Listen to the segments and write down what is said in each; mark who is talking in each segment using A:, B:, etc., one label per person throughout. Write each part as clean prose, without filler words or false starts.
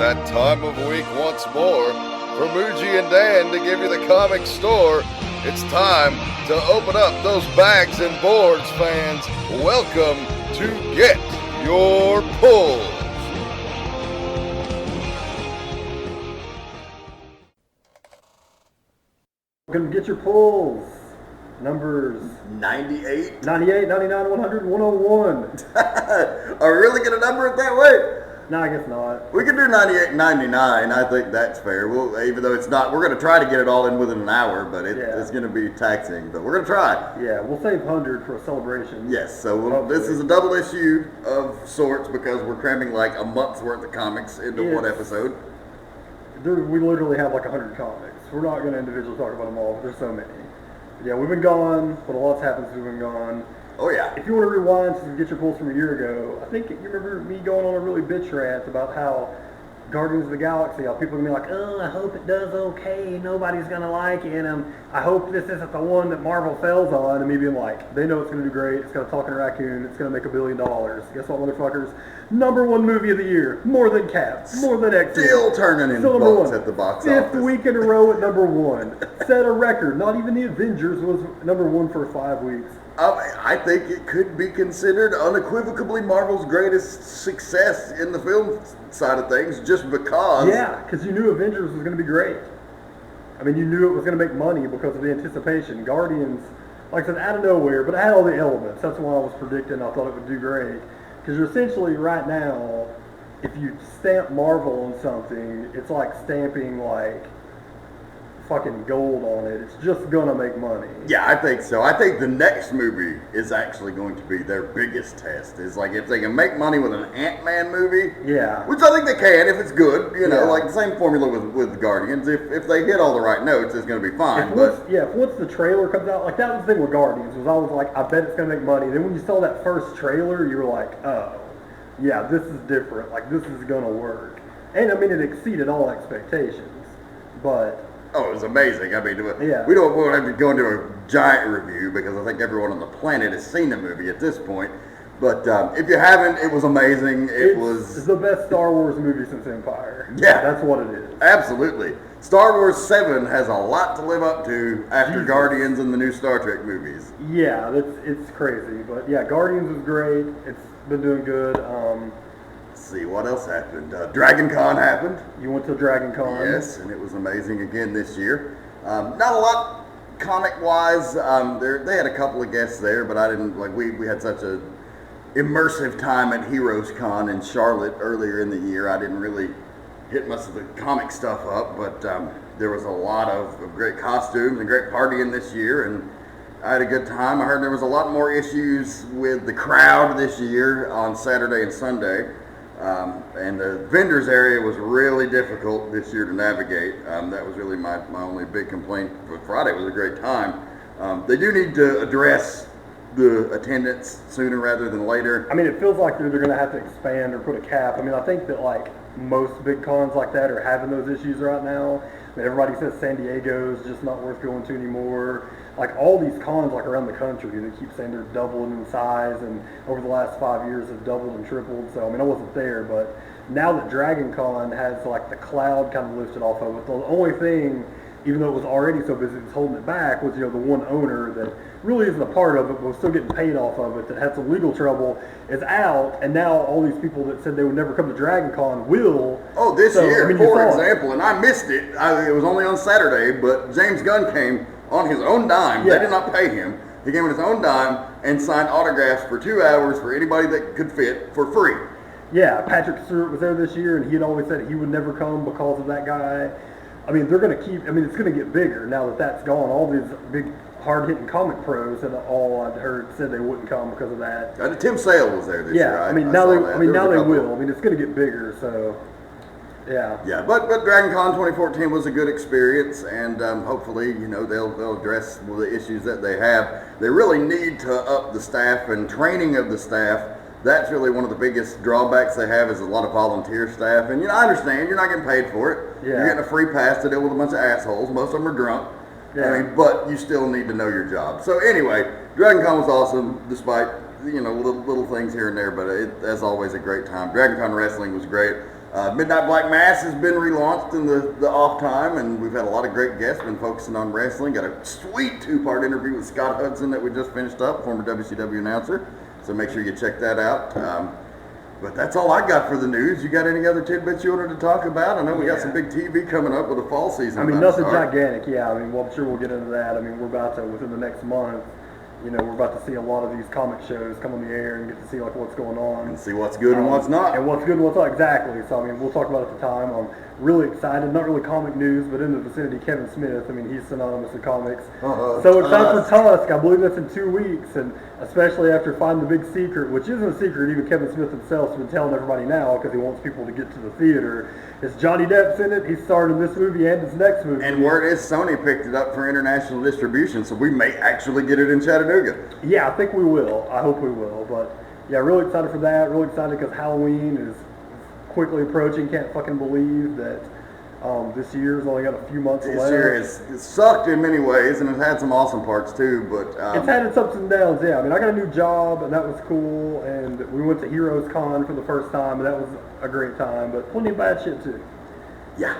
A: that time of week once more for Muji and Dan to give you the comic store. It's time to open up those bags and boards, fans. Welcome to Get Your Pulls.
B: Welcome to Get Your Pulls. Numbers
C: 98?
B: 98, 99, 100, 101.
C: Are we really going to number it that way?
B: No, I guess not.
C: We can do 98 and 99. I think that's fair. Even though it's not, we're going to try to get it all in within an hour, but it's going to be taxing. But we're going to try.
B: Yeah, we'll save 100 for a celebration.
C: Yes, so this is a double issue of sorts because we're cramming like a month's worth of comics into one episode.
B: We literally have like 100 comics. We're not going to individually talk about them all, but there's so many. Yeah, we've been gone, but a lot's happened since we've been gone.
C: Oh, yeah.
B: If you want to rewind to Get Your Pulls from a year ago, I think you remember me going on a really bitch rant about how Guardians of the Galaxy, how people are going to be like, oh, I hope it does okay, nobody's going to like it, and I hope this isn't the one that Marvel fails on, and me being like, they know it's going to do great, it's got a talking raccoon, it's going to make $1 billion. Guess what, motherfuckers? #1 movie of the year, more than Cap, more than X-Men.
C: Still turning in bucks at the box office.
B: 5th week in a row at #1. Set a record. Not even the Avengers was #1 for 5 weeks.
C: I think it could be considered unequivocally Marvel's greatest success in the film side of things, just because.
B: Yeah, because you knew Avengers was going to be great. I mean, you knew it was going to make money because of the anticipation. Guardians, like I said, out of nowhere, but it had all the elements. That's why I was predicting I thought it would do great. Because you're essentially, right now, if you stamp Marvel on something, it's like stamping, like, fucking gold on it. It's just gonna make money.
C: Yeah, I think so. I think the next movie is actually going to be their biggest test. Is like if they can make money with an Ant-Man movie.
B: Yeah.
C: Which I think they can if it's good. You know, like the same formula with Guardians. If they hit all the right notes, it's gonna be fine.
B: If once the trailer comes out, like that was the thing with Guardians, was I was like, I bet it's gonna make money. Then when you saw that first trailer, you were like, oh, yeah, this is different. Like this is gonna work. And I mean, it exceeded all expectations. But
C: oh, it was amazing. I mean,
B: yeah.
C: we won't have to go into a giant review because I think everyone on the planet has seen the movie at this point. But if you haven't, it was amazing. It's
B: the best Star Wars movie since Empire.
C: Yeah.
B: That's what it is.
C: Absolutely. Star Wars 7 has a lot to live up to after Guardians and the new Star Trek movies.
B: Yeah, it's crazy. But yeah, Guardians was great. It's been doing good.
C: See what else happened. Dragon Con happened.
B: You went to Dragon Con?
C: Yes, and it was amazing again this year. Not a lot comic-wise. They had a couple of guests there, but I didn't like. We had such a immersive time at Heroes Con in Charlotte earlier in the year. I didn't really hit much of the comic stuff up, but there was a lot of great costumes and great partying this year, and I had a good time. I heard there was a lot more issues with the crowd this year on Saturday and Sunday. And the vendors area was really difficult this year to navigate. That was really my only big complaint. But Friday was a great time. They do need to address the attendance sooner rather than later.
B: I mean, it feels like they're going to have to expand or put a cap. I mean, I think that like most big cons like that are having those issues right now. I mean, everybody says San Diego's just not worth going to anymore. Like all these cons like around the country, they keep saying they're doubling in size, and over the last 5 years have doubled and tripled. So I mean, I wasn't there, but now that Dragon Con has like the cloud kind of lifted off of it, the only thing, even though it was already so busy, was holding it back was the one owner that really isn't a part of it, but was still getting paid off of it, that had some legal trouble, is out, and now all these people that said they would never come to Dragon Con will.
C: Oh, this year, for example, and I missed it. It was only on Saturday, but James Gunn came on his own dime.
B: Yeah.
C: They did not pay him. He came on his own dime and signed autographs for 2 hours for anybody that could fit for free.
B: Yeah, Patrick Stewart was there this year, and he had always said he would never come because of that guy. I mean, they're going to keep, I mean, it's going to get bigger now that that's gone. All these big, hard-hitting comic pros had all, I'd heard, said they wouldn't come because of that.
C: Tim Sale was there this year.
B: Yeah, I mean, now they will. I mean, it's going to get bigger, so, yeah.
C: Yeah, but Dragon Con 2014 was a good experience, and hopefully, they'll address the issues that they have. They really need to up the staff and training of the staff. That's really one of the biggest drawbacks they have is a lot of volunteer staff. And, I understand you're not getting paid for it.
B: Yeah.
C: You're getting a free pass to deal with a bunch of assholes. Most of them are drunk.
B: Yeah.
C: I mean, but you still need to know your job. So anyway, Dragon Con was awesome, despite little things here and there. But as always, a great time. Dragon Con wrestling was great. Midnight Black Mass has been relaunched in the off time, and we've had a lot of great guests been focusing on wrestling. Got a sweet 2-part interview with Scott Hudson that we just finished up, former WCW announcer. So make sure you check that out. But that's all I got for the news. You got any other tidbits you wanted to talk about? I know we got some big TV coming up with the fall season.
B: I mean, nothing gigantic, yeah. I mean, well, I'm sure we'll get into that. I mean, we're about to, within the next month, you know, we're about to see a lot of these comic shows come on the air and get to see like what's going on.
C: And see what's good and what's not.
B: And what's good and what's not, exactly. So, I mean, we'll talk about it at the time. I'm really excited, not really comic news, but in the vicinity, Kevin Smith, I mean, he's synonymous with comics. So excited for Tusk. I believe that's in 2 weeks, and especially after finding the big secret, which isn't a secret, even Kevin Smith himself has been telling everybody now because he wants people to get to the theater. It's Johnny Depp's in it. He's starring in this movie and his next movie.
C: And word is Sony picked it up for international distribution, so we may actually get it in Chattanooga.
B: Yeah, I think we will. I hope we will. But yeah, really excited for that. Really excited because Halloween is quickly approaching. Can't fucking believe that this year's only got a few months left.
C: This year has sucked in many ways, and it's had some awesome parts too. But
B: it's had its ups and downs. Yeah, I mean, I got a new job, and that was cool. And we went to Heroes Con for the first time, and that was a great time. But plenty of bad shit too.
C: Yeah.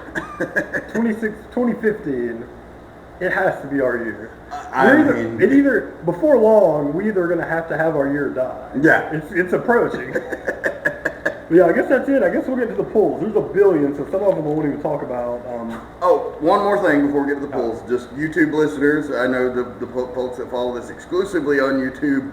B: 2015. It has to be our year. Before long, we either are going to have our year die.
C: Yeah.
B: It's approaching. Yeah, I guess that's it. I guess we'll get to the polls. There's a billion, so some of them I won't even talk about.
C: One more thing before we get to the polls. Just YouTube listeners, I know the folks that follow this exclusively on YouTube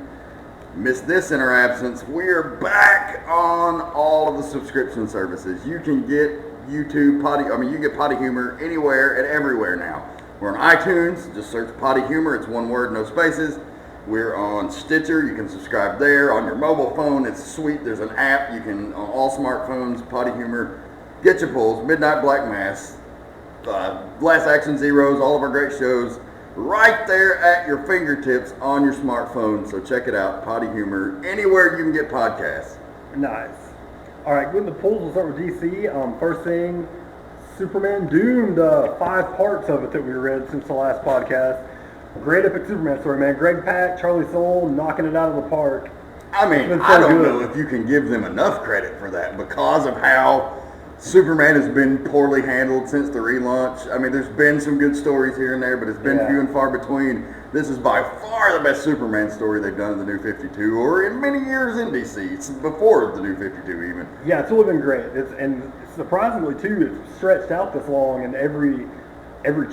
C: missed this in our absence. We're back on all of the subscription services. You can get YouTube you get Potty Humor anywhere and everywhere now. We're on iTunes. Just search Potty Humor. It's one word, no spaces. We're on Stitcher. You can subscribe there. On your mobile phone, it's sweet. There's an app. You can, on all smartphones, Potty Humor, Getchyapulls, Midnight Black Mass, Last Action Zeros, all of our great shows, right there at your fingertips on your smartphone. So check it out, Potty Humor, anywhere you can get podcasts.
B: Nice. All right, good. The polls. We'll start with DC. First thing, Superman Doomed. 5 parts of it that we read since the last podcast. Great epic Superman story, man. Greg Pak, Charlie Soule, knocking it out of the park.
C: I mean, I don't know if you can give them enough credit for that because of how Superman has been poorly handled since the relaunch. I mean, there's been some good stories here and there, but it's been few and far between. This is by far the best Superman story they've done in the New 52, or in many years in DC. It's before the New 52 even.
B: Yeah, it's really been great. And surprisingly, too, it's stretched out this long, and every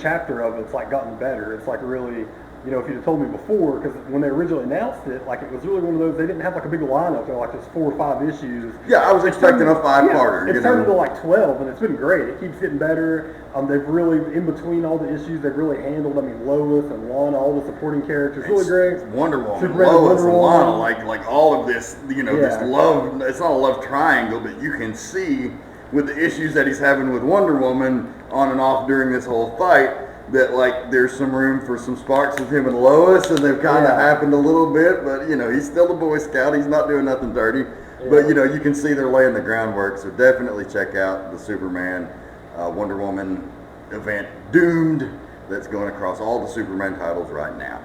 B: chapter of it's like gotten better. It's like really, you know, if you'd have told me before, because when they originally announced it, like it was really one of those, they didn't have like a big lineup. They're like just 4 or 5 issues.
C: Yeah, I was expecting a 5-parter.
B: It's turned into like 12, and it's been great. It keeps getting better. They've really, in between all the issues, they've really handled, I mean, Lois and Lana, all the supporting characters, really great.
C: Wonder Woman, Lois and Lana, like all of this, you know, this love, it's not a love triangle, but you can see with the issues that he's having with Wonder Woman on and off during this whole fight, that like there's some room for some sparks with him and Lois, and they've kind of happened a little bit, but you know, he's still a Boy Scout, he's not doing nothing dirty, but you know, you can see they're laying the groundwork, so definitely check out the Superman Wonder Woman event Doomed that's going across all the Superman titles right now.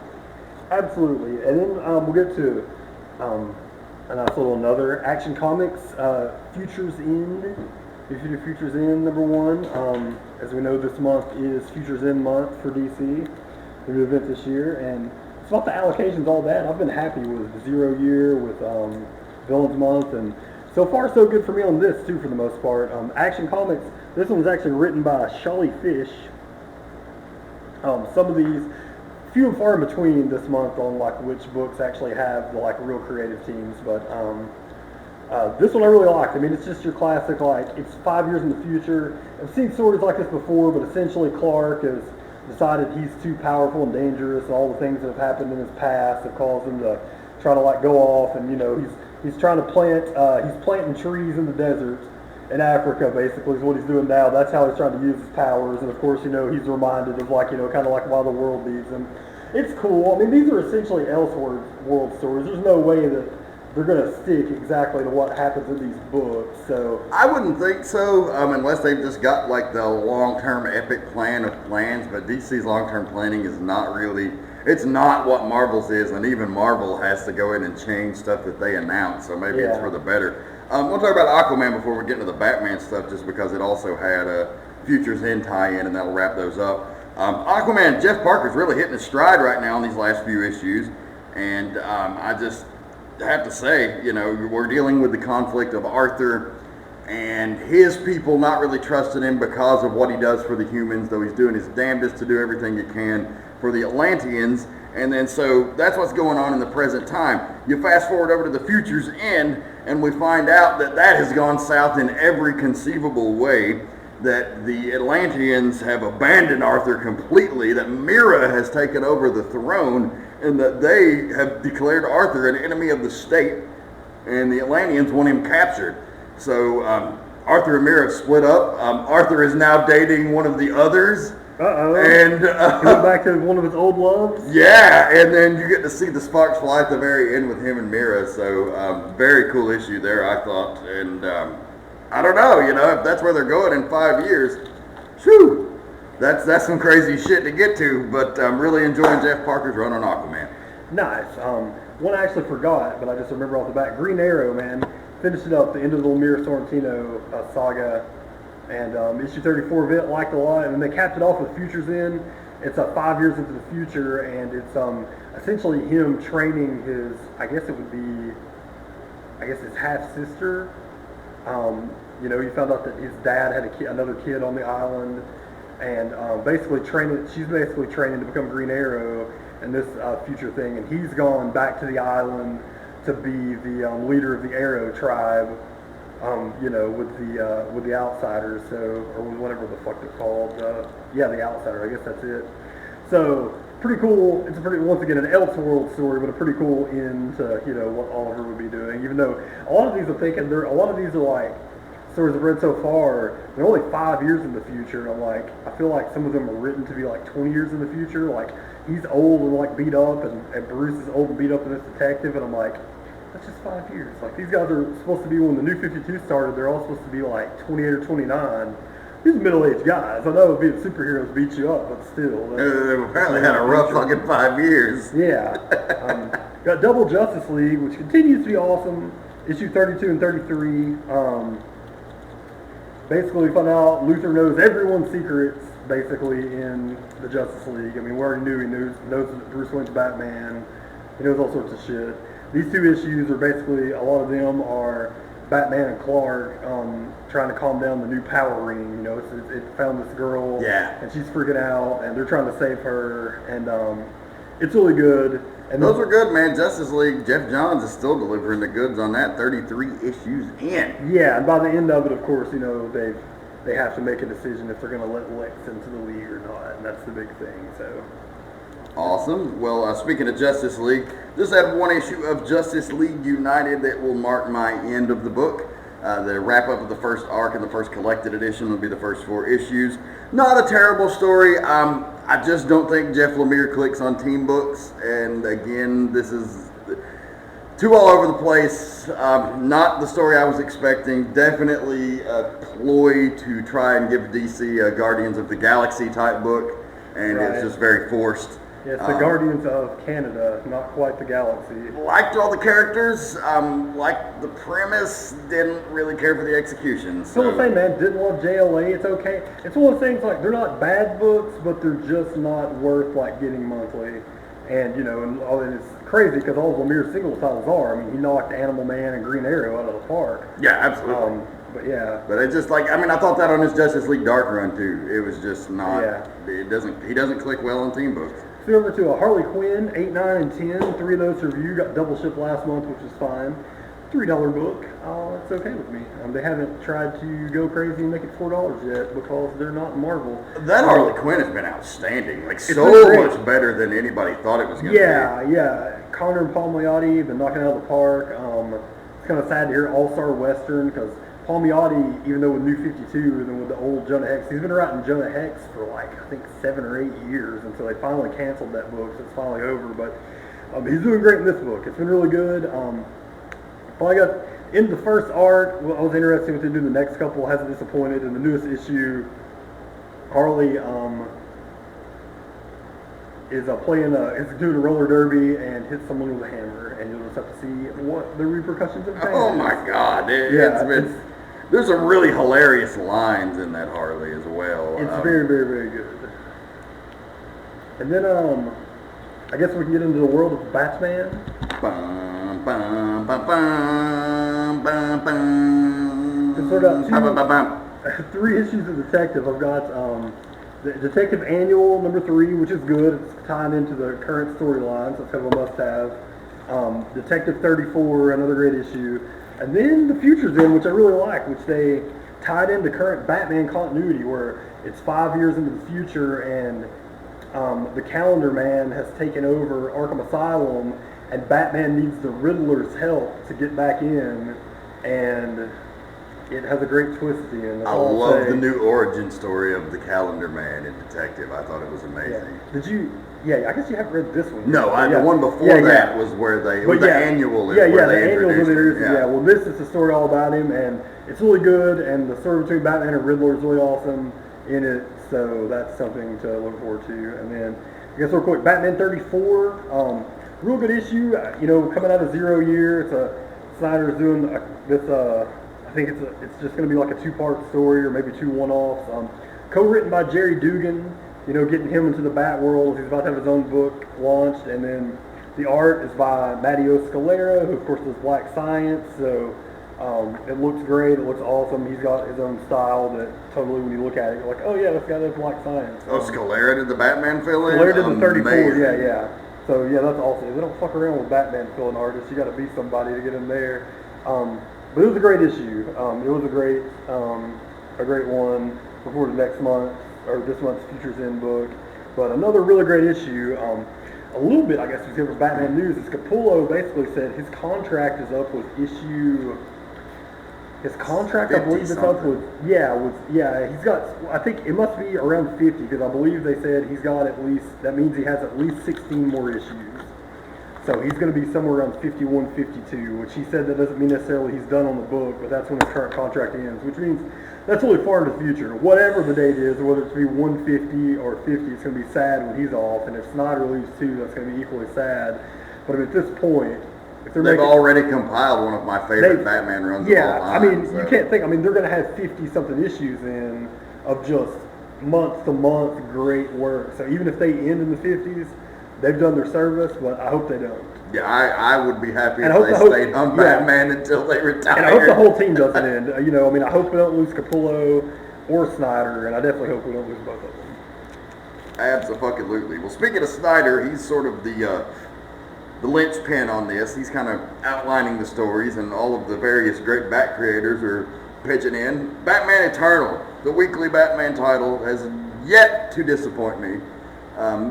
B: Absolutely. And then we'll get to a nice little another Action Comics Futures End. Futures End #1. As we know, this month is Futures End month for DC, the new event this year, and it's not the allocations all that. I've been happy with Zero Year, with Villains Month, and so far so good for me on this too, for the most part. Action Comics. This one's actually written by Shelley Fish. Some of these, few and far in between this month on like which books actually have the like real creative teams, but this one I really liked. I mean, it's just your classic, like, it's 5 years in the future. I've seen stories like this before, but essentially Clark has decided he's too powerful and dangerous, and all the things that have happened in his past have caused him to try to like go off, and you know, he's trying to he's planting trees in the desert in Africa, basically, is what he's doing now. That's how he's trying to use his powers, and of course, you know, he's reminded of like, you know, kind of like why the world needs him. It's cool. I mean, these are essentially Elseworld stories. There's no way that they're going to stick exactly to what happens in these books, so...
C: I wouldn't think so, unless they've just got, like, the long-term epic plan of plans, but DC's long-term planning is not really... It's not what Marvel's is, and even Marvel has to go in and change stuff that they announce, so maybe it's for the better. We'll talk about Aquaman before we get into the Batman stuff, just because it also had a Futures End tie-in, and that'll wrap those up. Aquaman, Jeff Parker's really hitting his stride right now in these last few issues, and I just have to say, you know, we're dealing with the conflict of Arthur and his people not really trusting him because of what he does for the humans, though he's doing his damnedest to do everything he can for the Atlanteans. And then so that's what's going on in the present time. You fast forward over to the Future's End, and we find out that that has gone south in every conceivable way, that the Atlanteans have abandoned Arthur completely, that Mira has taken over the throne, and that they have declared Arthur an enemy of the state, and the Atlanteans want him captured. So Arthur and Mira have split up. Arthur is now dating one of the others.
B: Uh-oh.
C: And
B: he went back to one of his old loves?
C: Yeah, and then you get to see the sparks fly at the very end with him and Mira. So very cool issue there, I thought. And I don't know, you know, if that's where they're going in 5 years, whew, that's some crazy shit to get to. But I'm really enjoying Jeff Parker's run on Aquaman.
B: Nice. One I actually forgot, but I just remember off the bat. Green Arrow, man. Finished it up, the end of the Lemire Sorrentino saga. And issue 34 of it, liked a lot. And then they capped it off with Futures End. It's 5 years into the future, and it's essentially him training his, I guess his half-sister. You know, he found out that his dad had another kid on the island, and she's basically training to become Green Arrow in this future thing. And he's gone back to the island to be the leader of the Arrow tribe. You know, with the Outsiders, so, or whatever the fuck they're called. The Outsider, I guess that's it. So, pretty cool. It's once again, an Elseworld story, but a pretty cool end to, you know, what Oliver would be doing. Even though a lot of these are like stories I've read so far, they're only 5 years in the future. And I'm like, I feel like some of them are written to be like 20 years in the future. Like, he's old and like beat up, and Bruce is old and beat up in this detective, and I'm like, that's just 5 years. Like, these guys are supposed to be, when the New 52 started, they're all supposed to be like 28 or 29. These are middle-aged guys. I know being superheroes beat you up, but still.
C: They've apparently had a rough fucking 5 years.
B: Yeah. Got Double Justice League, which continues to be awesome. Issue 32 and 33. Basically, we found out Luthor knows everyone's secrets, basically, in the Justice League. I mean, we already knew he knows that Bruce Wayne's Batman. He knows all sorts of shit. These 2 issues are basically, a lot of them are Batman and Clark trying to calm down the new power ring. You know, it found this girl, and she's freaking out, and they're trying to save her, and it's really good. And
C: those are good, man. Justice League, Jeff Johns is still delivering the goods on that. 33 issues in.
B: Yeah, and by the end of it, of course, you know, they have to make a decision if they're going to let Lex into the league or not, and that's the big thing. So.
C: Awesome. Well, speaking of Justice League, just had 1 issue of Justice League United that will mark my end of the book. The wrap-up of the first arc and the first collected edition will be the first 4 issues. Not a terrible story. I just don't think Jeff Lemire clicks on team books. And again, this is too all over the place. Not the story I was expecting. Definitely a ploy to try and give DC a Guardians of the Galaxy type book. And it's just very forced.
B: Yeah, it's the Guardians of Canada, not quite the Galaxy.
C: Liked all the characters, liked the premise, didn't really care for the execution.
B: So the same, man, didn't love JLA, it's okay. It's one of those things, like, they're not bad books, but they're just not worth, like, getting monthly. And, you know, and it's crazy, because all of Lemire's single titles are. I mean, he knocked Animal Man and Green Arrow out of the park.
C: Yeah, absolutely.
B: But yeah.
C: But it's just like, I mean, I thought that on his Justice League Dark run, too. It was just not, he doesn't click well on team books.
B: So over to a Harley Quinn, 8, 9, and 10. 3 of those review got double shipped last month, which is fine. $3 book. It's okay with me. They haven't tried to go crazy and make it $4 yet because they're not Marvel.
C: That Harley Quinn has been outstanding. Like, so much better than anybody thought it was going to be.
B: Yeah. Connor and Palmiotti have been knocking it out of the park. It's kind of sad to hear All-Star Western because Palmiotti, even though with New 52 and with the old Jonah Hex, he's been writing Jonah Hex for like, I think 7 or 8 years until they finally canceled that book, so it's finally over. But he's doing great in this book. It's been really good. I got into the first arc. Well, I was interested with him doing the next couple. Hasn't disappointed. In the newest issue, Harley is doing a roller derby and hits someone with a hammer, and you'll just have to see what the repercussions of that.
C: Oh my God! There's some really hilarious lines in that Harley as well.
B: It's very, very, very good. And then I guess we can get into the world of Batman.
C: Bum, bum, bum, bum, bum, bum.
B: To sort out 3 issues of Detective. I've got the Detective Annual number 3, which is good. It's tied into the current storyline, so it's kind of a must-have. Detective 34, another great issue. And then the Future's In, which I really like, which they tied into current Batman continuity, where it's 5 years into the future, and the Calendar Man has taken over Arkham Asylum, and Batman needs the Riddler's help to get back in, and it has a great twist at the end.
C: I love the new origin story of the Calendar Man in Detective. I thought it was amazing.
B: Yeah. Did you? Yeah, I guess you haven't read this one.
C: No, the one before that was where they, the annual is where they introduced him.
B: Yeah, well, this is the story all about him, and it's really good, and the story between Batman and Riddler is really awesome in it, so that's something to look forward to. And then, I guess real quick, Batman 34, real good issue, coming out of 0 year. Snyder's doing this, I think it's just going to be like a 2-part story, or maybe 2 one-offs. Co-written by Jerry Dugan, getting him into the Bat world. He's about to have his own book launched, and then the art is by Matteo Scalera, who of course does Black Science, so it looks great, it looks awesome. He's got his own style that totally, when you look at it, you're like, oh yeah, this guy does Black Science.
C: Scalera did the Batman fill-in?
B: Scalera did the 34, yeah. So yeah, that's awesome. They don't fuck around with Batman fill-in artists. You got to be somebody to get in there. But it was a great issue. It was a great one before the next month, or this month's Futures In book. But another really great issue, a little bit, I guess, to give Batman news, is Capullo basically said his contract is up with issue. His contract, I believe, is up with, he's got, I think it must be around 50, because I believe they said he's got at least, that means he has at least 16 more issues. So he's going to be somewhere around 51, 52, which he said that doesn't mean necessarily he's done on the book, but that's when his current contract ends, which means that's really far into the future. Whatever the date is, whether it's be 150 or 50, it's going to be sad when he's off, and if Snyder leaves too, that's going to be equally sad. But at this point, if
C: they've already compiled one of my favorite Batman runs of all time.
B: You can't think, they're going to have 50-something issues in of just month-to-month great work. So even if they end in the 50s, they've done their service, but I hope they don't.
C: Yeah, I would be happy if they stayed on Batman until they retire.
B: And I hope the whole team doesn't end. I hope we don't lose Capullo or Snyder, and I definitely hope we don't lose both of them.
C: Absolutely. Well, speaking of Snyder, he's sort of the linchpin on this. He's kind of outlining the stories, and all of the various great Bat creators are pitching in. Batman Eternal, the weekly Batman title, has yet to disappoint me.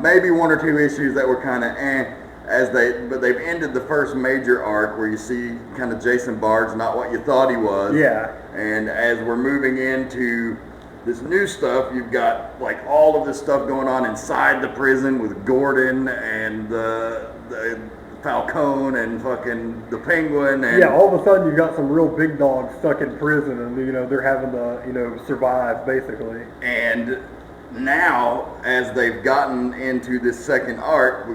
C: Maybe 1 or 2 issues that were kind of but they've ended the first major arc where you see kind of Jason Bard's not what you thought he was.
B: Yeah.
C: And as we're moving into this new stuff, you've got like all of this stuff going on inside the prison with Gordon and the Falcone and fucking the Penguin. And
B: all of a sudden you've got some real big dogs stuck in prison, and they're having to survive basically.
C: And now, as they've gotten into this second arc,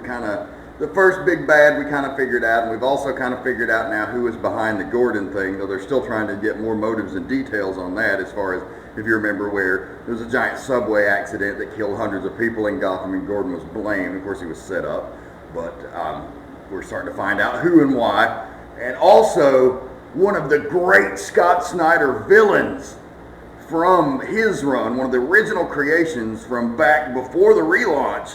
C: the first big bad we kind of figured out, and we've also kind of figured out now who is behind the Gordon thing, though they're still trying to get more motives and details on that, as far as, if you remember, where there was a giant subway accident that killed hundreds of people in Gotham, and Gordon was blamed. Of course, he was set up, but we're starting to find out who and why. And also, one of the great Scott Snyder villains from his run, one of the original creations from back before the relaunch,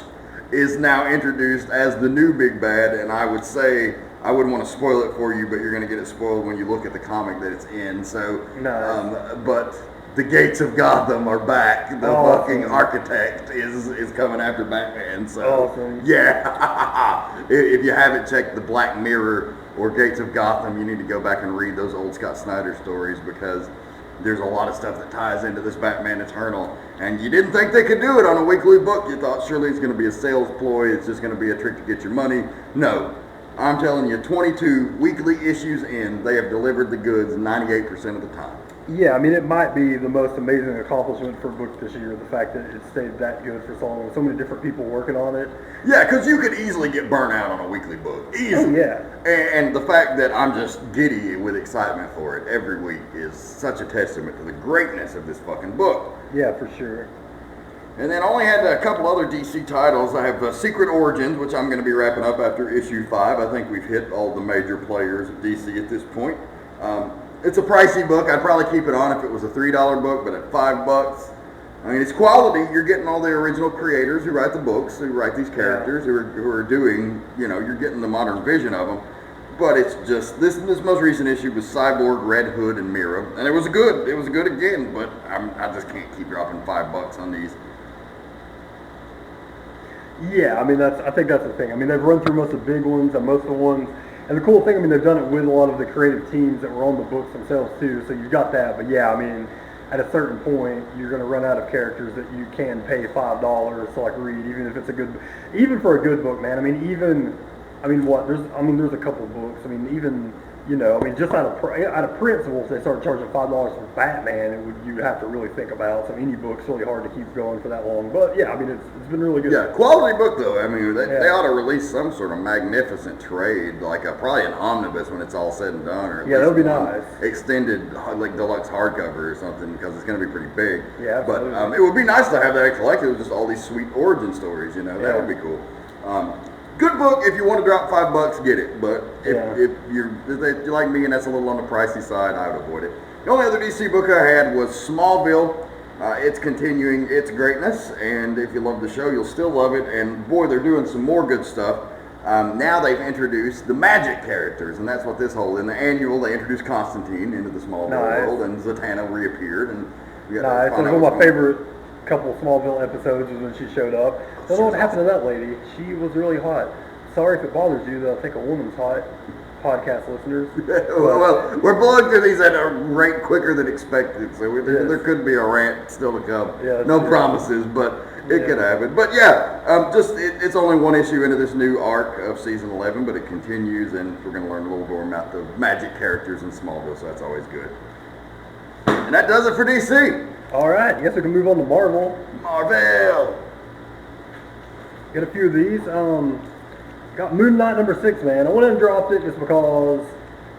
C: is now introduced as the new big bad. And I would say, I wouldn't want to spoil it for you, but you're going to get it spoiled when you look at the comic that it's in. So, but the gates of Gotham are back. The fucking architect is coming after Batman. So, yeah. If you haven't checked the Black Mirror or Gates of Gotham, you need to go back and read those old Scott Snyder stories, because there's a lot of stuff that ties into this Batman Eternal. And you didn't think they could do it on a weekly book. You thought surely it's going to be a sales ploy. It's just going to be a trick to get your money. No. I'm telling you, 22 weekly issues in, they have delivered the goods 98% of the time.
B: Yeah, I mean, it might be the most amazing accomplishment for a book this year, the fact that it stayed that good for so long, with so many different people working on it.
C: Yeah, because you could easily get burnt out on a weekly book. Easily.
B: Oh, yeah.
C: And the fact that I'm just giddy with excitement for it every week is such a testament to the greatness of this fucking book.
B: Yeah, for sure.
C: And then I only had a couple other DC titles. I have Secret Origins, which I'm going to be wrapping up after issue 5. I think we've hit all the major players of DC at this point. It's a pricey book. I'd probably keep it on if it was a $3 book, but at $5, I mean, it's quality. You're getting all the original creators who write the books, who write these characters, who are doing, you're getting the modern vision of them. But it's just, this most recent issue was Cyborg, Red Hood, and Mira. And it was good again, but I just can't keep dropping $5 on these.
B: Yeah, I mean, I think that's the thing. I mean, they've run through most of the big ones and most of the ones. And the cool thing, I mean, they've done it with a lot of the creative teams that were on the books themselves too. So you've got that. But yeah, I mean, at a certain point, you're going to run out of characters that you can pay $5 to like read, even if it's even for a good book, man. I mean, there's a couple of books. I mean, even, just out of principle, if they start charging $5 for Batman, you'd have to really think about. So any book's really hard to keep going for that long. But yeah, I mean, it's been really good.
C: Yeah, quality book though. I mean, they ought to release some sort of magnificent trade, like probably an omnibus when it's all said and done, or
B: that would be nice.
C: Extended, like deluxe hardcover or something, because it's going to be pretty big.
B: Yeah, absolutely.
C: But it would be nice to have that collected with just all these sweet origin stories. That would be cool. Good book. If you want to drop $5, get it. But if you're like me and that's a little on the pricey side, I would avoid it. The only other DC book I had was Smallville. It's continuing its greatness, and if you love the show, you'll still love it. And boy, they're doing some more good stuff. Now they've introduced the magic characters, and that's what this whole in the annual they introduced Constantine into the Smallville world, and Zatanna reappeared, and we got
B: It's one of my favorite couple Smallville episodes was when she showed up. Don't know what happened to that lady. She was really hot. Sorry if it bothers you that I think a woman's hot, podcast listeners.
C: well, we're blowing through these at a rate quicker than expected, so there could be a rant still to come.
B: Yeah,
C: no promises, but it could happen. But yeah, it's only one issue into this new arc of season 11, but it continues, and we're going to learn a little more about the magic characters in Smallville, so that's always good. And that does it for DC.
B: All right, I guess we can move on to Marvel. Got a few of these. Got Moon Knight number 6, man. I went and dropped it just because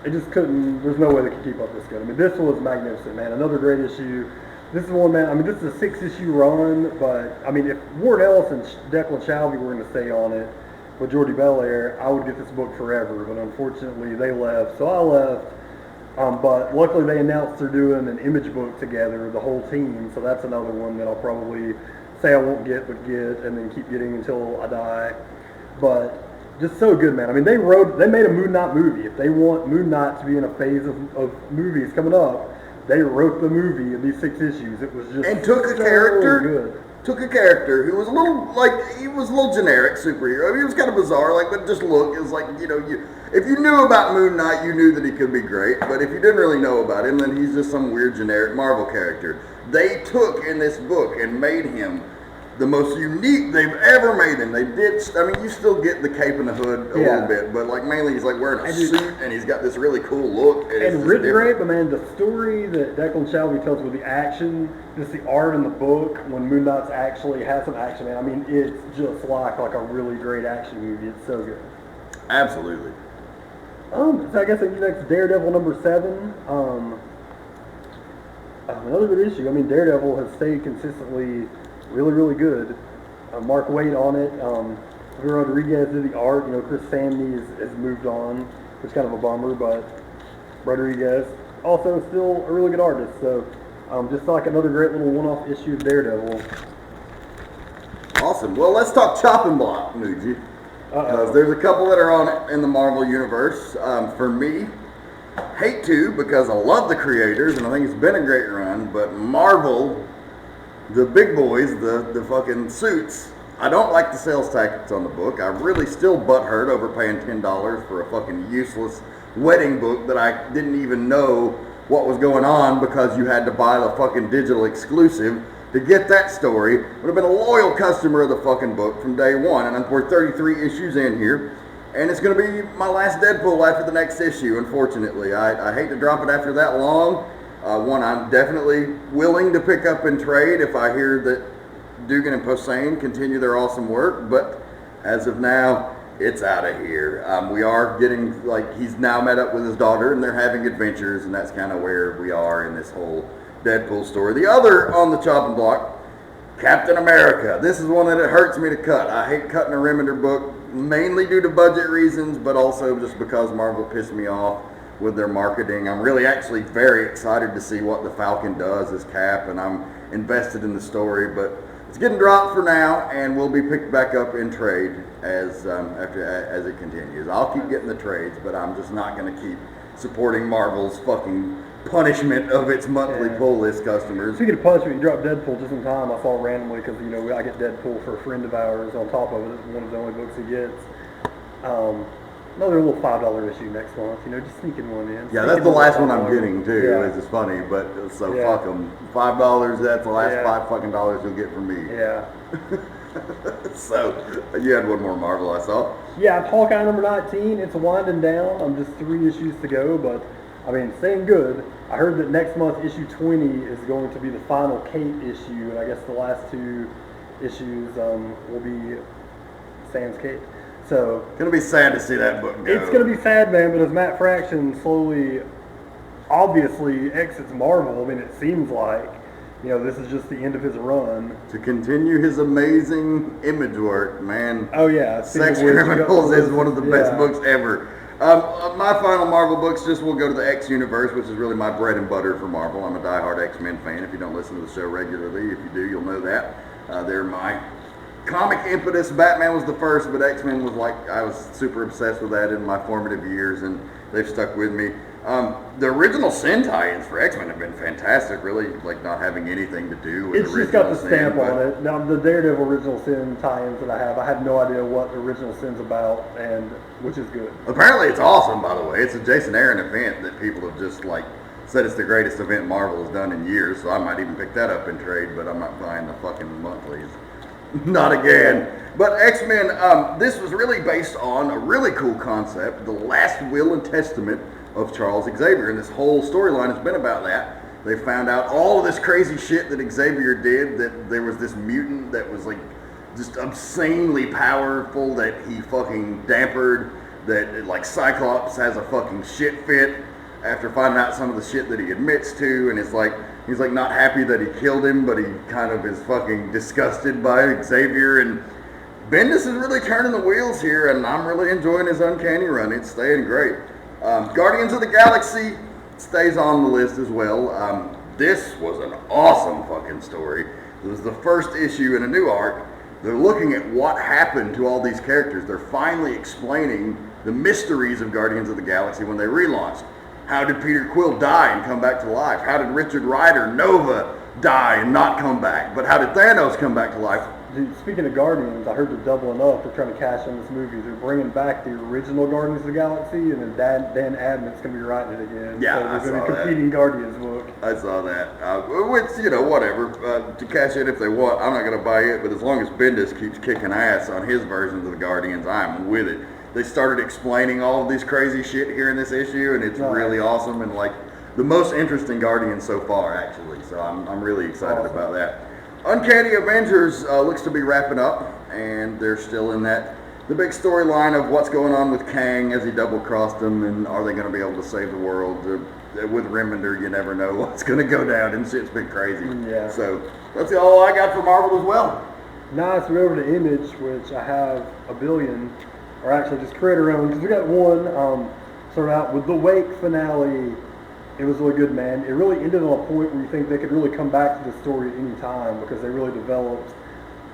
B: it just couldn't. There's no way they could keep up this good. I mean, this was magnificent, man. Another great issue. This is one, man. I mean, this is a 6-issue run, but I mean, if Ward Ellis and Declan Shalvey were going to stay on it with Jordi Belair, I would get this book forever. But unfortunately, they left, so I left. But luckily they announced they're doing an image book together, the whole team, so that's another one that I'll probably say I won't get, but get, and then keep getting until I die. But just so good, man. I mean, they made a Moon Knight movie. If they want Moon Knight to be in a phase of movies coming up, they wrote the movie in these 6 issues. It was just
C: took a character who was a little generic superhero. I mean, he was kind of bizarre, but just look, it was like, if you knew about Moon Knight, you knew that he could be great, but if you didn't really know about him, then he's just some weird generic Marvel character. They took in this book and made him the most unique they've ever made him. They did, I mean, you still get the cape and the hood a little bit, but mainly he's wearing a suit and he's got this really cool look.
B: And written great, but man, the story that Declan Shalvey tells with the action, just the art in the book, when Moon Knight's actually has some action, man, I mean, it's just like a really great action movie. It's so good.
C: Absolutely.
B: So I guess next Daredevil number 7. Another good issue. I mean, Daredevil has stayed consistently really, really good. Mark Waid on it. Javier Rodriguez did the art. Chris Samney has moved on, which is kind of a bummer, but Rodriguez also still a really good artist. So just like another great little one-off issue of Daredevil.
C: Awesome. Well, let's talk chopping block, Muji. Because there's a couple that are on it in the Marvel Universe. For me, hate to, because I love the creators and I think it's been a great run, but Marvel, the big boys, the fucking suits, I don't like the sales tactics on the book. I really still butthurt over paying $10 for a fucking useless wedding book that I didn't even know what was going on because you had to buy the fucking digital exclusive to get that story. Would have been a loyal customer of the fucking book from day one, and we're 33 issues in here, and it's going to be my last Deadpool after the next issue, unfortunately. I hate to drop it after that long, One I'm definitely willing to pick up and trade if I hear that Dugan and Posehn continue their awesome work, but as of now, it's out of here. We are getting, like, he's now met up with his daughter and they're having adventures, and that's kind of where we are in this whole Deadpool story. The other on the chopping block, Captain America. This is one that it hurts me to cut. I hate cutting a Remender book, mainly due to budget reasons, but also just because Marvel pissed me off with their marketing. I'm really actually very excited to see what the Falcon does as Cap, and I'm invested in the story, but it's getting dropped for now, and will be picked back up in trade as it continues. I'll keep getting the trades, but I'm just not going to keep supporting Marvel's fucking punishment of its monthly pull list customers.
B: Speaking of punishment, you dropped Deadpool just in time. I saw randomly because I get Deadpool for a friend of ours. On top of it, it's one of the only books he gets. Another little $5 issue next month. Just sneaking one in.
C: Yeah, that's the last one I'm getting too. Yeah. It's just funny, but so fuck them. $5. That's the last $5 fucking dollars you'll get from me.
B: Yeah.
C: So you had one more Marvel I saw.
B: Yeah, Hawkeye number 19. It's winding down. I'm just 3 issues to go, but staying good. I heard that next month issue 20 is going to be the final Kate issue, and I guess the last 2 issues will be Sam's Kate. So
C: it's gonna be sad to see that book go.
B: It's gonna be sad, man. But as Matt Fraction slowly, obviously exits Marvel, it seems like this is just the end of his run.
C: To continue his amazing image work, man.
B: Oh yeah,
C: Sex Criminals is one of the best books ever. My final Marvel books will go to the X universe, which is really my bread and butter for Marvel. I'm a diehard X-Men fan. If you don't listen to the show regularly, if you do, you'll know that. They're my comic impetus. Batman was the first, but X-Men was I was super obsessed with that in my formative years, and they've stuck with me. The original Sin tie-ins for X-Men have been fantastic, really, not having anything to do with
B: it's just got the stamp on it. Now, the Daredevil Original Sin tie-ins that I have no idea what the Original Sin's about, and which is good.
C: Apparently it's awesome, by the way. It's a Jason Aaron event that people have just, said it's the greatest event Marvel has done in years, so I might even pick that up in trade, but I'm not buying the fucking monthlies. Not again. But X-Men, this was really based on a really cool concept, the last will and testament of Charles Xavier, and this whole storyline has been about that. They found out all of this crazy shit that Xavier did, that there was this mutant that was just obscenely powerful that he fucking dampered, that Cyclops has a fucking shit fit after finding out some of the shit that he admits to, and it's he's not happy that he killed him, but he kind of is fucking disgusted by Xavier, and Bendis is really turning the wheels here, and I'm really enjoying his Uncanny run. It's staying great. Guardians of the Galaxy stays on the list as well. This was an awesome fucking story. It was the first issue in a new arc. They're looking at what happened to all these characters. They're finally explaining the mysteries of Guardians of the Galaxy when they relaunched. How did Peter Quill die and come back to life? How did Richard Rider, Nova, die and not come back? But how did Thanos come back to life?
B: Dude, speaking of Guardians, I heard they're doubling up. They're trying to cash in this movie. They're bringing back the original Guardians of the Galaxy, and then Dan Abnett's going to be writing it again.
C: Yeah,
B: so
C: I
B: there's going to
C: saw
B: be a competing Guardians book.
C: I saw that. Which, whatever. To cash in if they want. I'm not going to buy it, but as long as Bendis keeps kicking ass on his versions of the Guardians, I'm with it. They started explaining all of this crazy shit here in this issue, and it's really awesome, and the most interesting Guardian so far, actually. So I'm really excited about that. Uncanny Avengers looks to be wrapping up, and they're still in the big storyline of what's going on with Kang as he double-crossed them, and are they going to be able to save the world? With Remender, you never know what's going to go down, and shit's been crazy. Yeah. So that's all I got for Marvel as well.
B: Nice. We're over to Image, which I have a billion, or actually just create our own, because we got one. Started out with the Wake finale. It was really good, man. It really ended on a point where you think they could really come back to the story at any time, because they really developed,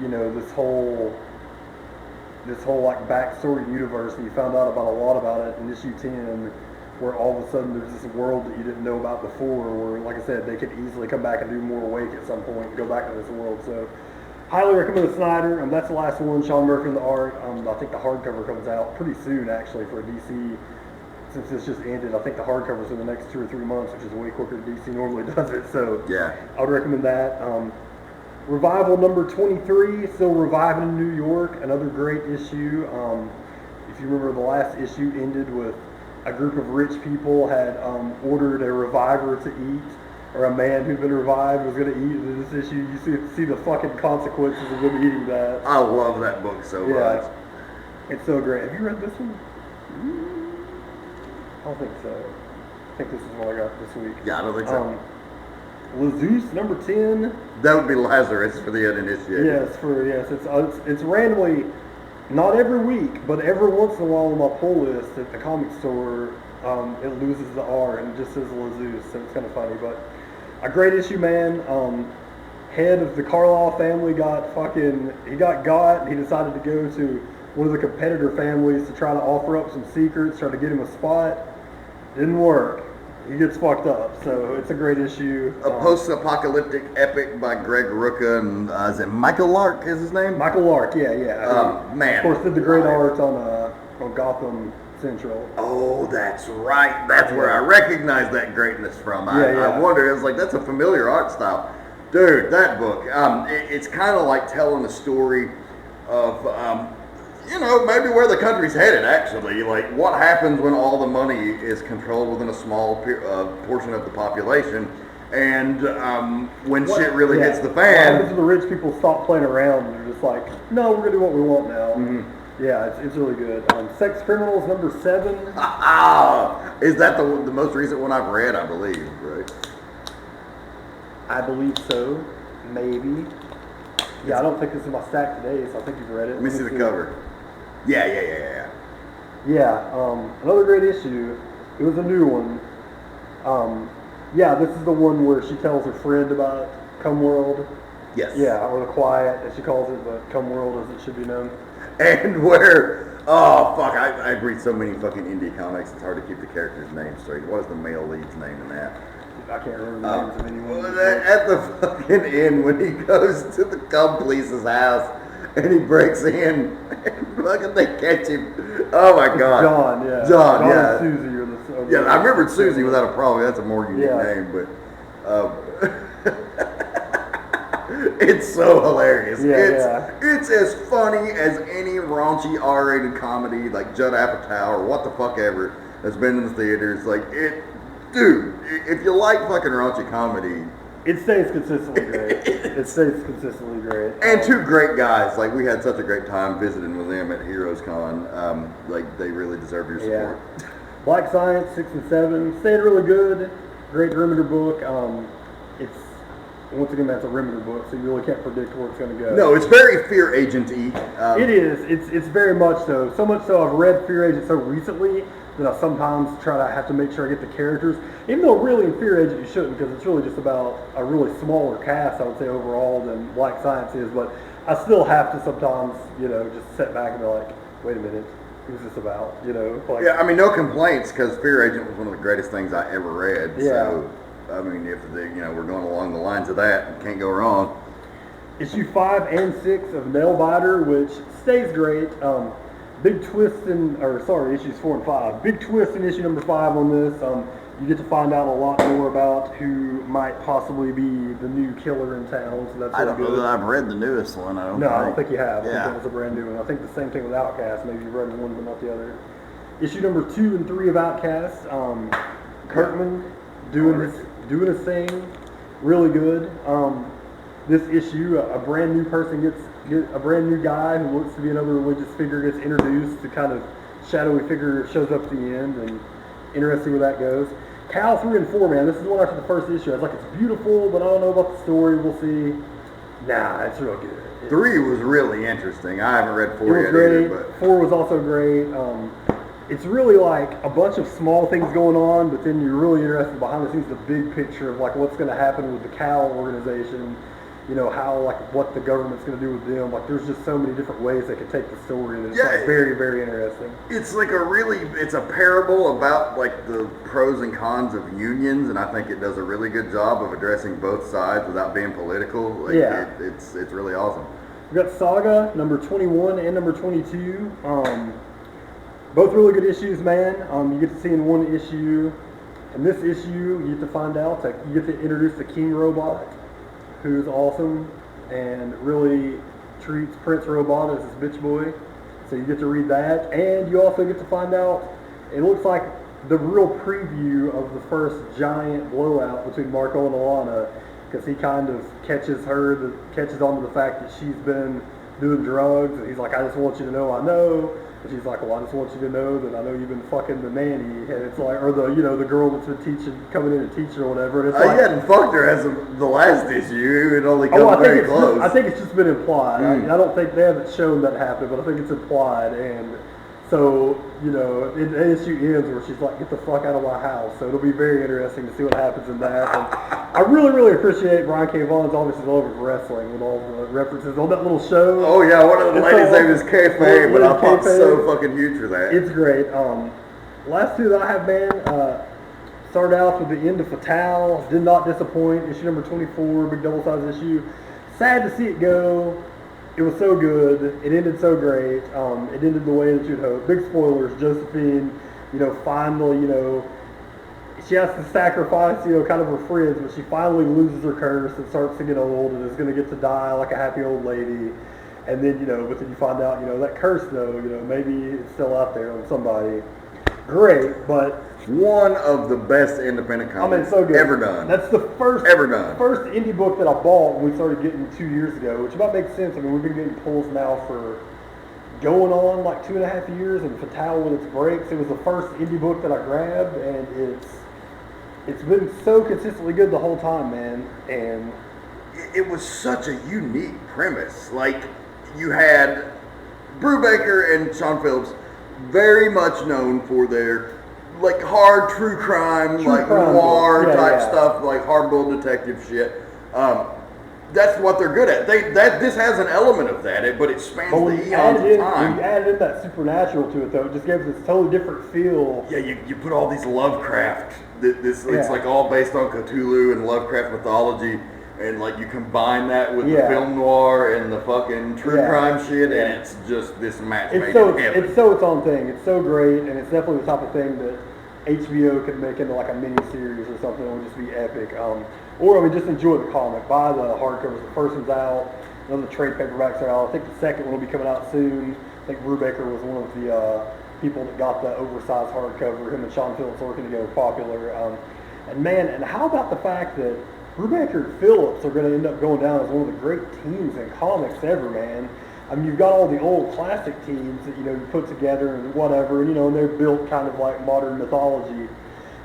B: this whole backstory universe, and you found out about a lot about it in issue 10, where all of a sudden there's this world that you didn't know about before, where, like I said, they could easily come back and do more Wake at some point and go back to this world. So highly recommend the Snyder. That's the last one. Sean Murphy in the art. I think the hardcover comes out pretty soon, actually, for DC. Since this just ended, I think the hardcover's in the next 2 or 3 months, which is way quicker than DC normally does it. So yeah, I would recommend that. Revival number 23, still reviving in New York. Another great issue. If you remember, the last issue ended with a group of rich people had ordered a reviver to eat, or a man who'd been revived was going to eat this issue. You see the fucking consequences of them eating that.
C: I love that book so much.
B: It's so great. Have you read this one? I don't think so. I think this is what I got this week.
C: Yeah, I don't think so.
B: Lazeus number 10.
C: That would be Lazarus for the uninitiated.
B: Yes, it's randomly, not every week, but every once in a while on my pull list at the comic store, it loses the R and it just says Lazeus, so it's kind of funny. But a great issue, man. Head of the Carlisle family got got, and he decided to go to one of the competitor families to try to offer up some secrets, try to get him a spot. Didn't work. He gets fucked up, so it's a great issue.
C: A post-apocalyptic epic by Greg Rucka and is it Michael Lark is his name?
B: Michael Lark, yeah.
C: Man.
B: Of course, did the great art on Gotham Central.
C: Oh, that's right. That's where I recognize that greatness from. I wonder, it was like, that's a familiar art style. Dude, that book, it's kind of like telling a story of, maybe where the country's headed, actually. Like, what happens when all the money is controlled within a small portion of the population, and when shit really hits the fan.
B: What happens when the rich people stop playing around and they're just like, no, we're going to do what we want now.
C: Mm-hmm.
B: Yeah, it's really good. Sex Criminals number 7.
C: Is that the most recent one I've read, I believe, right?
B: I believe so. Maybe. Yeah, I don't think this is my stack today, so I think you've read it.
C: Let me see the cover. Yeah.
B: Yeah, another great issue. It was a new one. This is the one where she tells her friend about Come World.
C: Yes.
B: Yeah, or The Quiet, as she calls it, but Come World as it should be known.
C: And where, I read so many fucking indie comics, it's hard to keep the characters' names straight. What is the male lead's name in that?
B: I can't remember the names of anyone.
C: At the fucking end, when he goes to the cum police's house, and he breaks in, and fucking they catch him. Oh my God. John, yeah.
B: And Susie are the
C: I remembered Susie without a problem. That's a more unique name, but it's so hilarious. It's as funny as any raunchy R-rated comedy, like Judd Apatow or what the fuck ever, that's been in the theaters. Dude, if you like fucking raunchy comedy,
B: it stays consistently great.
C: And two great guys. Like, we had such a great time visiting with them at Heroes Con. They really deserve your support.
B: Black Science 6 and 7 stayed really good. Great Remender book. Once again, that's a Remender book, so you really can't predict where it's going to go.
C: No, it's very Fear Agent-y.
B: It is. It's very much so. So much so I've read Fear Agent so recently that I sometimes try to have to make sure I get the characters. Even though really in Fear Agent you shouldn't, because it's really just about a really smaller cast, I would say, overall than Black Science is. But I still have to sometimes, just sit back and be like, wait a minute, who's this about?
C: No complaints, because Fear Agent was one of the greatest things I ever read.
B: Yeah.
C: So, if we're going along the lines of that, you can't go wrong.
B: Issue 5 and 6 of Nailbiter, which stays great. Big twist issues 4 and 5. Big twist in issue number 5 on this. You get to find out a lot more about who might possibly be the new killer in town. So that's
C: I don't know that I've read the newest one. I
B: don't think you have. I
C: Yeah.
B: think that was a brand new one. I think the same thing with Outcast. Maybe you've read one but not the other. Issue number 2 and 3 of Outcast. Kirkman doing his thing. Really good. This issue, a brand new person a brand new guy who looks to be another religious figure gets introduced. The kind of shadowy figure shows up at the end, and interesting where that goes. Cal 3 and 4, man. This is the one after the first issue. I was like, it's beautiful, but I don't know about the story. We'll see. Nah, it's real good.
C: 3 was really interesting. I haven't read 4 yet
B: either,
C: but
B: 4 was also great. It's really like a bunch of small things going on, but then you're really interested behind the scenes, the big picture of like what's going to happen with the Cal organization. How, what the government's going to do with them. There's just so many different ways they could take the story, and it's very, very interesting.
C: It's it's a parable about, the pros and cons of unions, and I think it does a really good job of addressing both sides without being political. It's really awesome.
B: We've got Saga, number 21 and number 22. Both really good issues, man. You get to see in one issue. In this issue, you get to find out, you get to introduce the King Robot, who's awesome and really treats Prince Robot as his bitch boy. So you get to read that, and you also get to find out, it looks like the real preview of the first giant blowout between Marco and Alana, because he kind of catches on to the fact that she's been doing drugs, and he's like, I just want you to know I know. And she's like, well, I just want you to know that I know you've been fucking the nanny, and it's like, or the girl that's been coming in and teaching or whatever. And it's
C: he hadn't fucked her as of the last issue. It would only come very close.
B: I think it's just been implied. I don't think they haven't shown that happen, but I think it's implied. And so, the issue ends where she's like, get the fuck out of my house. So it'll be very interesting to see what happens in that. And I really, really appreciate Brian K. Vaughan's obviously love of wrestling with all the references on that little show.
C: Oh yeah, one of the ladies' name is Kayfabe, but I thought so fucking huge for that.
B: It's great. Last two that I have, man, started out with the end of Fatale. Did not disappoint. Issue number 24, big double-size issue. Sad to see it go. It was so good. It ended so great. It ended the way that you'd hope. Big spoilers. Josephine, finally, she has to sacrifice, kind of her friends, but she finally loses her curse and starts to get old and is going to get to die like a happy old lady. And then, but then you find out, that curse, though, maybe it's still out there on somebody. Great, but
C: one of the best independent comics
B: so good.
C: Ever done.
B: That's the first indie book that I bought when we started getting 2 years ago, which about makes sense. I mean, we've been getting pulls now for going on like 2.5 years, and Fatale with its breaks. It was the first indie book that I grabbed, and it's been so consistently good the whole time, man. And
C: it was such a unique premise. Like, you had Brubaker and Sean Phillips, very much known for their like hard true crime, noir type stuff, like hard-boiled detective shit. That's what they're good at. This has an element of that, but it spans the eons of time.
B: You added in that supernatural to it, though. It just gives this totally different feel.
C: Yeah, you put all these Lovecraft. It's like all based on Cthulhu and Lovecraft mythology, and like you combine that with the film noir and the fucking true crime shit, and it's just this match made in heaven.
B: It's its own thing. It's so great, and it's definitely the type of thing that HBO could make into like a mini series or something. It would just be epic. Or just enjoy the comic. Buy the hardcovers. The first one's out. None of the trade paperbacks are out. I think the second one will be coming out soon. I think Brubaker was one of the people that got the oversized hardcover. Him and Sean Phillips working together, popular. And how about the fact that Brubaker and Phillips are going to end up going down as one of the great teams in comics ever, man. I mean, you've got all the old classic teams that, you put together and whatever, and they're built kind of like modern mythology.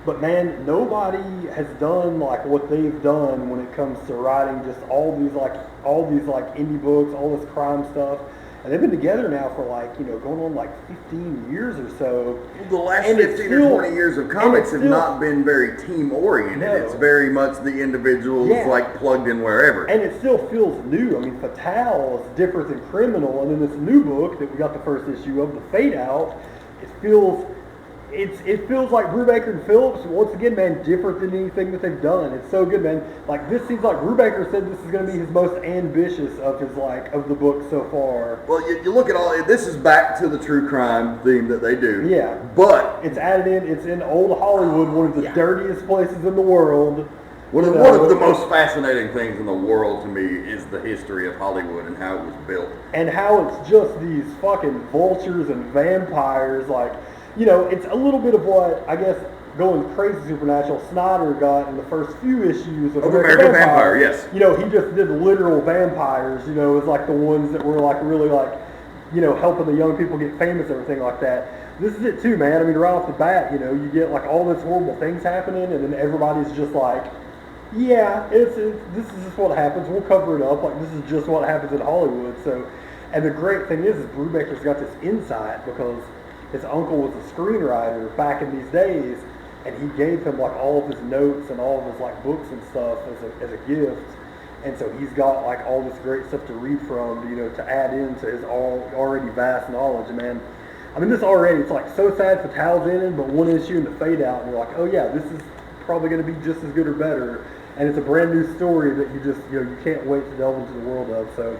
B: But man, nobody has done like what they've done when it comes to writing just all these indie books, all this crime stuff. And they've been together now for going on like 15 years or so.
C: The last 15 or 20 years of comics have not been very team-oriented. No. It's very much the individuals plugged in wherever.
B: And it still feels new. I mean, Fatale is different than Criminal. And then this new book that we got the first issue of, The Fade Out, it feels like Brubaker and Phillips, once again, man, different than anything that they've done. It's so good, man. Like, this seems like Brubaker said this is going to be his most ambitious of the book so far.
C: Well, you look at this is back to the true crime theme that they do.
B: Yeah.
C: But
B: it's added in, it's in old Hollywood, one of the dirtiest places in the world.
C: One of the most fascinating things in the world to me is the history of Hollywood and how it was built.
B: And how it's just these fucking vultures and vampires, it's a little bit of what, I guess, going crazy supernatural, Snyder got in the first few issues of
C: American Vampire, yes.
B: He just did literal vampires, it's like the ones that were really helping the young people get famous and everything like that. This is it too, man. I mean, right off the bat, you get all this horrible things happening, and then everybody's just like, yeah, this is just what happens. We'll cover it up. This is just what happens in Hollywood. So, and the great thing is Brubaker's got this insight because his uncle was a screenwriter back in these days, and he gave him all of his notes and all of his books and stuff as a gift. And so he's got all this great stuff to read from, to add into his already vast knowledge. And man, I mean, this already, it's so sad Fatale's ended, but one issue in The Fade Out, and you're like, oh yeah, this is probably going to be just as good or better. And it's a brand new story that you just, you can't wait to delve into the world of. So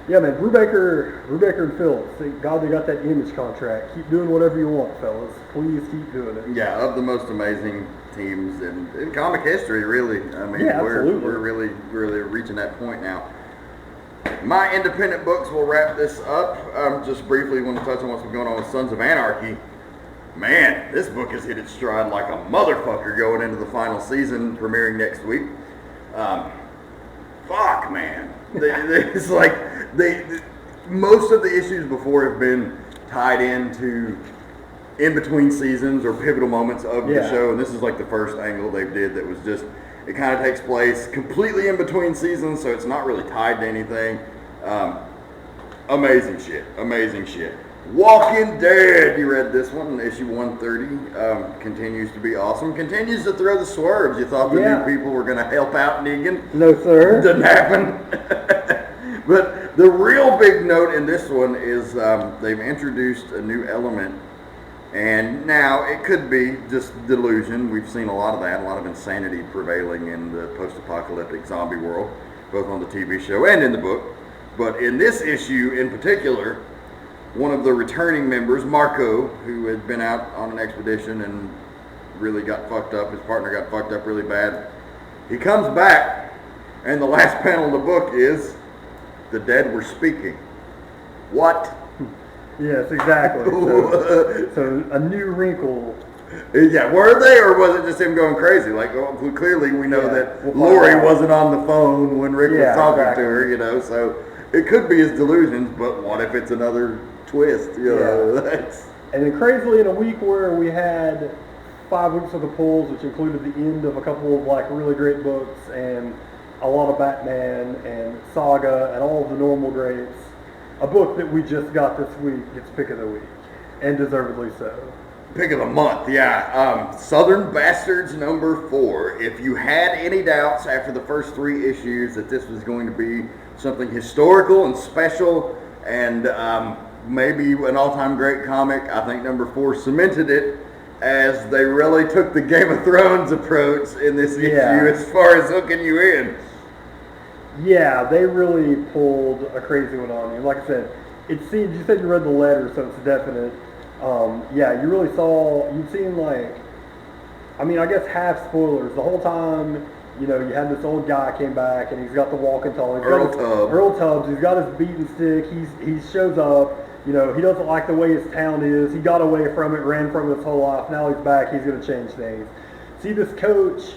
B: yeah, man, Brubaker and Phillips, thank God they got that Image contract. Keep doing whatever you want, fellas. Please keep doing it.
C: Yeah, of the most amazing teams in comic history, really. I mean, we're really reaching that point now. My independent books will wrap this up. Just briefly want to touch on what's been going on with Sons of Anarchy. Man, this book has hit its stride like a motherfucker going into the final season, premiering next week. Fuck, man. It's like most of the issues before have been tied into in between seasons or pivotal moments of the show, and this is like the first angle they did that was just, it kind of takes place completely in between seasons, so it's not really tied to anything. Amazing shit. Walking Dead, you read this one, issue 130, continues to be awesome, continues to throw the swerves. You thought the new people were going to help out Negan?
B: No, sir.
C: Didn't happen. But the real big note in this one is they've introduced a new element, and now it could be just delusion. We've seen a lot of that, a lot of insanity prevailing in the post-apocalyptic zombie world, both on the TV show and in the book. But in this issue in particular, one of the returning members, Marco, who had been out on an expedition and really got fucked up, his partner got fucked up really bad, he comes back, and the last panel of the book is, the dead were speaking. What?
B: Yes, exactly. So a new wrinkle.
C: Yeah, were they, or was it just him going crazy? Like, well, clearly we know that Lori wasn't on the phone when Rick was talking to her, you know, so it could be his delusions, but what if it's another twist, you know?
B: And then crazily, in a week where we had 5 weeks of the pulls, which included the end of a couple of like really great books and a lot of Batman and Saga and all of the normal greats, a book that we just got this week gets pick of the week, and deservedly so.
C: Pick of the month, Southern Bastards #4. If you had any doubts after the first 3 issues that this was going to be something historical and special and maybe an all-time great comic, I think #4 cemented it, as they really took the Game of Thrones approach in this issue as far as hooking you in.
B: Yeah, they really pulled a crazy one on you. Like I said, it seemed, you said you read the letter, so it's definite. You really saw, you've seen like, I mean, I guess half spoilers. The whole time, you know, you had this old guy came back and he's got the walking tall. Earl Tubbs, he's got his beating stick, he shows up, you know, he doesn't like the way his town is, he got away from it, ran from it his whole life, now he's back, he's going to change things. See this coach,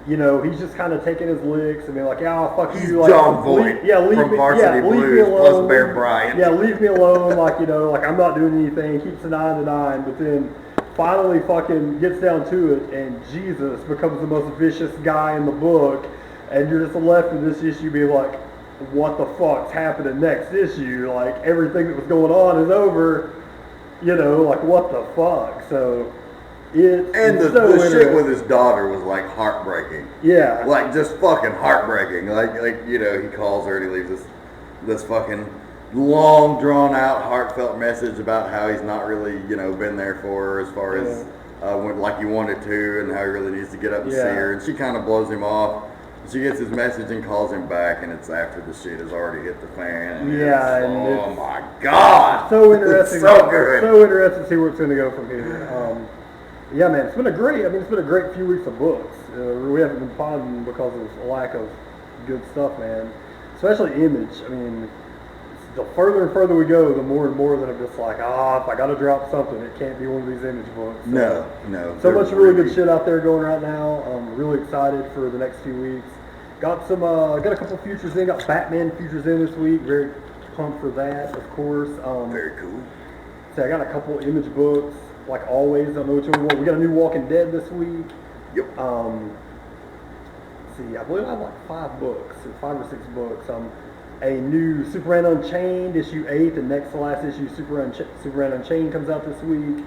B: you know, he's just kind of taking his licks and being like, fuck
C: he's
B: you. Like,
C: John Voight from Varsity Blues plus Bear Bryant.
B: Yeah, leave me alone, like, you know, like I'm not doing anything, keeps the 9 to 9, but then finally fucking gets down to it, and Jesus becomes the most vicious guy in the book, and you're just left in this issue being like, what the fuck's happening next issue? Like, everything that was going on is over, you know, like, what the fuck? So,
C: the shit with his daughter was like heartbreaking.
B: Yeah.
C: Like, just fucking heartbreaking. Like you know, he calls her and he leaves this fucking long, drawn out, heartfelt message about how he's not really, you know, been there for her as far as like he wanted to, and how he really needs to get up and see her. And she kind of blows him off. She gets his message and calls him back, and it's after the shit has already hit the fan. And oh my god!
B: So interesting.
C: It's so good.
B: So interesting to see where it's going to go from here. Yeah, man, it's been a great few weeks of books. We haven't been finding because of a lack of good stuff, man. Especially Image. I mean, the further and further we go, the more and more that I'm just like, if I got to drop something, it can't be one of these Image books. So,
C: No.
B: So much really good shit out there going right now. I'm really excited for the next few weeks. Got a couple futures in. Got Batman futures in this week. Very pumped for that, of course.
C: Very cool.
B: So I got a couple Image books. Like always, I don't know which one we want. We got a new Walking Dead this week.
C: Yep.
B: Let's see, I believe I have like 5 or 6 books. A new Superman Unchained, issue 8, the next to last issue, Superman Unchained comes out this week.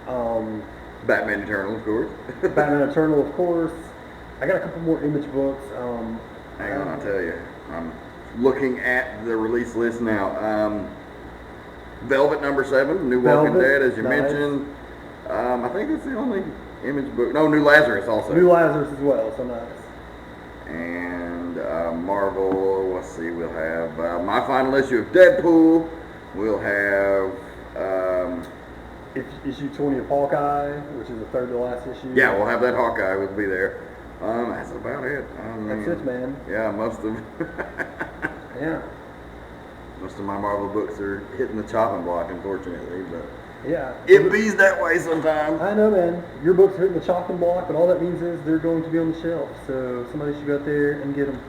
C: Batman Eternal, of course.
B: Batman Eternal, of course. I got a couple more Image books.
C: Hang on, I'll tell you. I'm looking at the release list now. Velvet #7, New Walking Dead, as you mentioned. I think it's the only Image book. No, New Lazarus also.
B: New Lazarus as well, so nice.
C: And Marvel, let's see, we'll have my final issue of Deadpool. We'll have
B: issue 20 of Hawkeye, which is the third to last issue.
C: Yeah, we'll have that Hawkeye. We'll be there. That's about it.
B: That's it, man.
C: Yeah, most of
B: yeah.
C: Most of my Marvel books are hitting the chopping block, unfortunately. But
B: Yeah.
C: It bees that way sometimes.
B: I know, man. Your books are hitting the chopping block, but all that means is they're going to be on the shelf. So somebody should go out there and get them.